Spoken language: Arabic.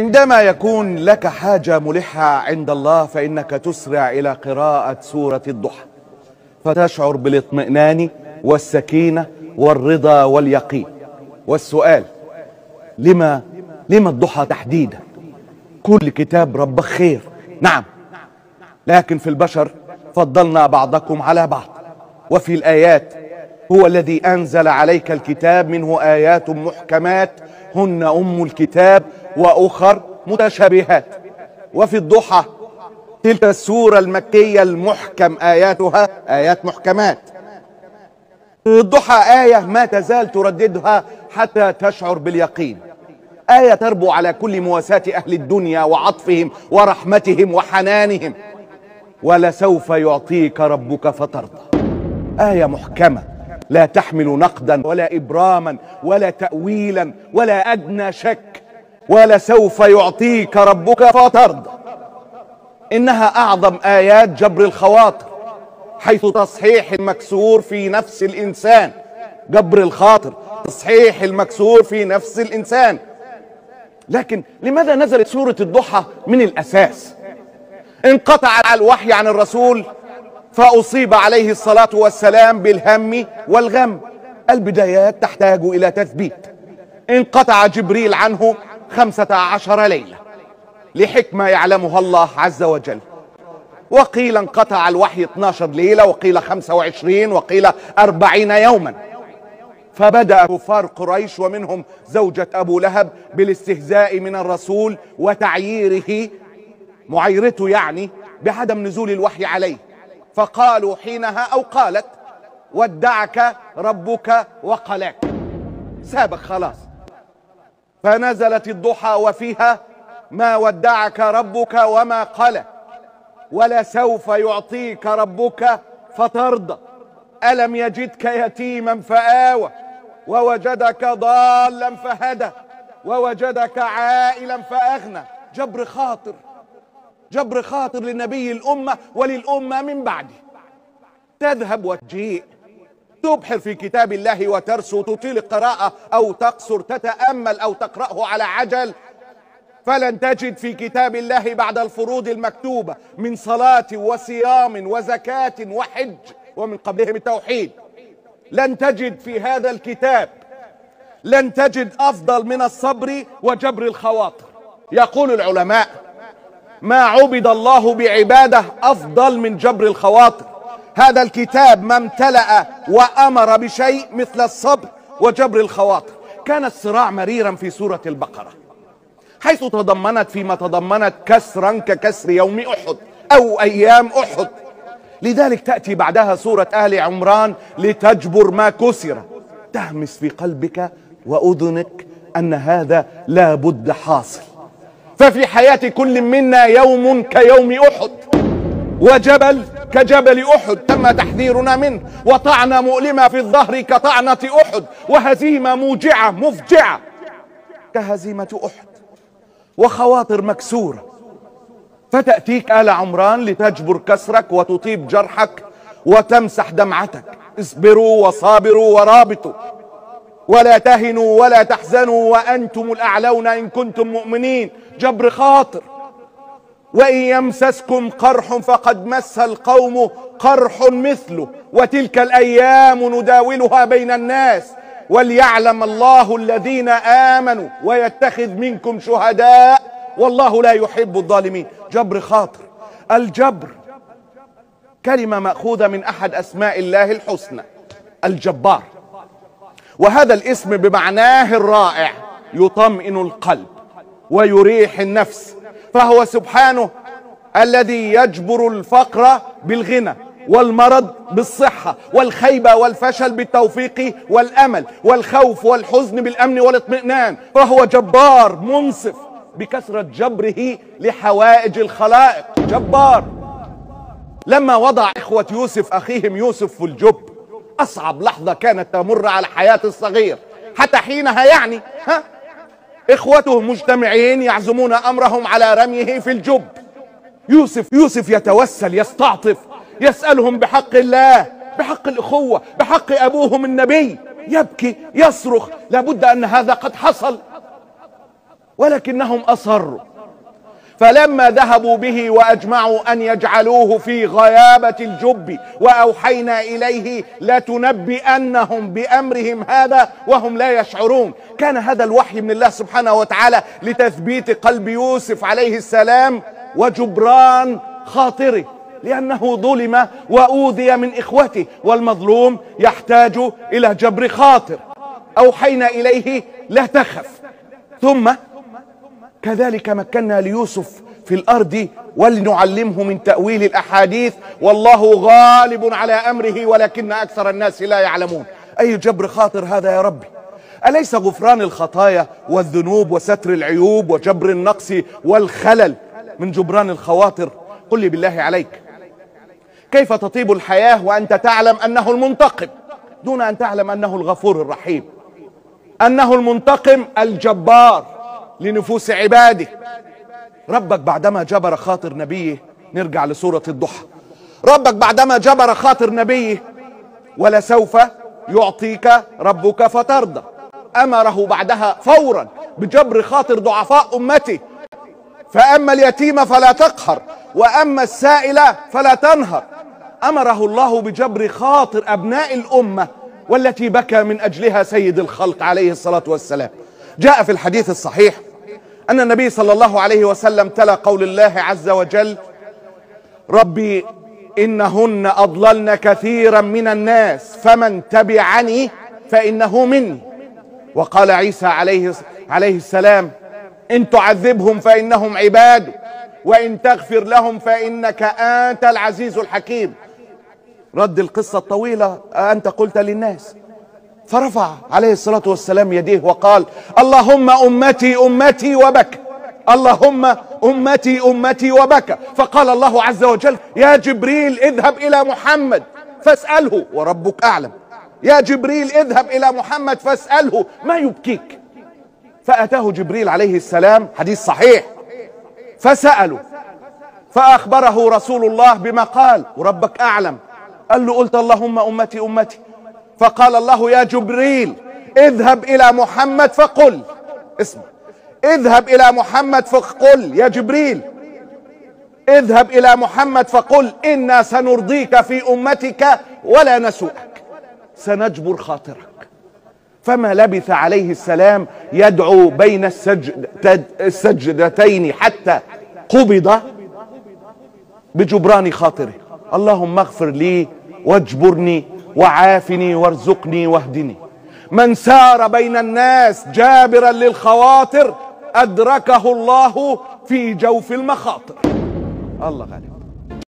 عندما يكون لك حاجة ملحة عند الله فإنك تسرع إلى قراءة سورة الضحى، فتشعر بالاطمئنان والسكينة والرضا واليقين. والسؤال: لما الضحى تحديدا؟ كل كتاب ربك خير، نعم، لكن في البشر فضلنا بعضكم على بعض. وفي الآيات: هو الذي أنزل عليك الكتاب منه آيات محكمات هن أم الكتاب وأخر متشابهات. وفي الضحى تلك السورة المكية المحكم آياتها آيات محكمات. الضحى آية ما تزال ترددها حتى تشعر باليقين، آية تربو على كل مواساة أهل الدنيا وعطفهم ورحمتهم وحنانهم. ولسوف يعطيك ربك فترضى، آية محكمة لا تحمل نقدا ولا إبراما ولا تأويلا ولا أدنى شك. ولسوف يعطيك ربك فترضى. إنها أعظم آيات جبر الخواطر، حيث تصحيح المكسور في نفس الإنسان. جبر الخاطر، تصحيح المكسور في نفس الإنسان. لكن لماذا نزلت سورة الضحى من الأساس؟ انقطع الوحي عن الرسول فأصيب عليه الصلاة والسلام بالهم والغم. البدايات تحتاج إلى تثبيت. انقطع جبريل عنه 15 ليلة لحكمة يعلمها الله عز وجل. وقيل انقطع الوحي 12 ليلة، وقيل 25، وقيل 40 يوما. فبدأ كفار قريش ومنهم زوجة أبو لهب بالاستهزاء من الرسول وتعييره، معيرته يعني، بعدم نزول الوحي عليه. فقالوا حينها أو قالت: ودعك ربك وقلاك، سابك خلاص. فنزلت الضحى وفيها: ما ودعك ربك وما قلى، ولسوف يعطيك ربك فترضى. ألم يجدك يتيما فآوى، ووجدك ضالا فهدى، ووجدك عائلا فأغنى. جبر خاطر، جبر خاطر لنبي الأمة وللأمة من بعده. تذهب وتجيء، تبحر في كتاب الله وترسو، تطيل القراءة أو تقصر، تتأمل أو تقرأه على عجل، فلن تجد في كتاب الله بعد الفروض المكتوبة من صلاة وصيام وزكاة وحج ومن قبلهم التوحيد، لن تجد في هذا الكتاب، لن تجد أفضل من الصبر وجبر الخواطر. يقول العلماء: ما عبد الله بعباده أفضل من جبر الخواطر. هذا الكتاب ما امتلأ وأمر بشيء مثل الصبر وجبر الخواطر. كان الصراع مريرا في سورة البقرة، حيث تضمنت فيما تضمنت كسرا ككسر يوم أحد أو أيام أحد. لذلك تأتي بعدها سورة آل عمران لتجبر ما كسر. تهمس في قلبك وأذنك أن هذا لا بد حاصل. ففي حياة كل منا يوم كيوم أحد، وجبل كجبل أحد تم تحذيرنا منه، وطعنة مؤلمة في الظهر كطعنة أحد، وهزيمة موجعة مفجعة كهزيمة أحد، وخواطر مكسورة. فتأتيك آل عمران لتجبر كسرك وتطيب جرحك وتمسح دمعتك. اصبروا وصابروا ورابطوا ولا تهنوا ولا تحزنوا وأنتم الأعلون إن كنتم مؤمنين. جبر خاطر. وإن يمسسكم قرح فقد مس القوم قرح مثله، وتلك الأيام نداولها بين الناس، وليعلم الله الذين آمنوا ويتخذ منكم شهداء والله لا يحب الظالمين. جبر خاطر. الجبر كلمة مأخوذة من أحد أسماء الله الحسنى، الجبار، وهذا الاسم بمعناه الرائع يطمئن القلب ويريح النفس. فهو سبحانه الذي يجبر الفقر بالغنى، والمرض بالصحة، والخيبة والفشل بالتوفيق والأمل، والخوف والحزن بالأمن والاطمئنان. فهو جبار منصف بكثرة جبره لحوائج الخلائق. جبار. لما وضع إخوة يوسف أخيهم يوسف في الجب، أصعب لحظة كانت تمر على حياة الصغير حتى حينها، يعني إخوته مجتمعين يعزمون أمرهم على رميه في الجب. يوسف يتوسل، يستعطف، يسألهم بحق الله، بحق الأخوة، بحق أبوهم النبي. يبكي، يصرخ، لابد أن هذا قد حصل. ولكنهم أصروا. فلما ذهبوا به وأجمعوا أن يجعلوه في غيابة الجب وأوحينا إليه لتنبئنهم بأمرهم هذا وهم لا يشعرون. كان هذا الوحي من الله سبحانه وتعالى لتثبيت قلب يوسف عليه السلام وجبران خاطره، لأنه ظلم وأوذي من إخوته، والمظلوم يحتاج إلى جبر خاطر. أوحينا إليه لا تخف. ثم كذلك مكنا ليوسف في الأرض ولنعلمه من تأويل الأحاديث والله غالب على أمره ولكن أكثر الناس لا يعلمون. أي جبر خاطر هذا يا ربي؟ أليس غفران الخطايا والذنوب وستر العيوب وجبر النقص والخلل من جبران الخواطر؟ قل لي بالله عليك، كيف تطيب الحياة وأنت تعلم أنه المنتقم دون أن تعلم أنه الغفور الرحيم، أنه المنتقم الجبار لنفوس عباده؟ ربك بعدما جبر خاطر نبيه، نرجع لسورة الضحى، ربك بعدما جبر خاطر نبيه ولسوف يعطيك ربك فترضى، أمره بعدها فورا بجبر خاطر ضعفاء أمته. فأما اليتيم فلا تقهر وأما السائل فلا تنهر. أمره الله بجبر خاطر أبناء الأمة والتي بكى من أجلها سيد الخلق عليه الصلاة والسلام. جاء في الحديث الصحيح أن النبي صلى الله عليه وسلم تلا قول الله عز وجل: ربي إنهن أضللن كثيرا من الناس فمن تبعني فإنه مني. وقال عيسى عليه السلام: إن تعذبهم فإنهم عباد وإن تغفر لهم فإنك أنت العزيز الحكيم. رد القصة الطويلة: أنت قلت للناس. فرفع عليه الصلاة والسلام يديه وقال: اللهم أمتي أمتي وبكى، اللهم أمتي أمتي وبكى. فقال الله عز وجل: يا جبريل اذهب إلى محمد فاسأله وربك أعلم. يا جبريل اذهب إلى محمد فاسأله ما يبكيك. فأتاه جبريل عليه السلام، حديث صحيح، فسأله فأخبره رسول الله بما قال وربك أعلم. قال له: قلت اللهم أمتي أمتي. فقال الله: يا جبريل اذهب إلى محمد فقل، اسمع، اذهب إلى محمد فقل يا جبريل اذهب إلى محمد فقل إنا سنرضيك في أمتك ولا نسوءك، سنجبر خاطرك. فما لبث عليه السلام يدعو بين السجدتين حتى قبض بجبران خاطره: اللهم اغفر لي واجبرني وعافني وارزقني واهدني. من سار بين الناس جابرا للخواطر أدركه الله في جوف المخاطر. الله غالب.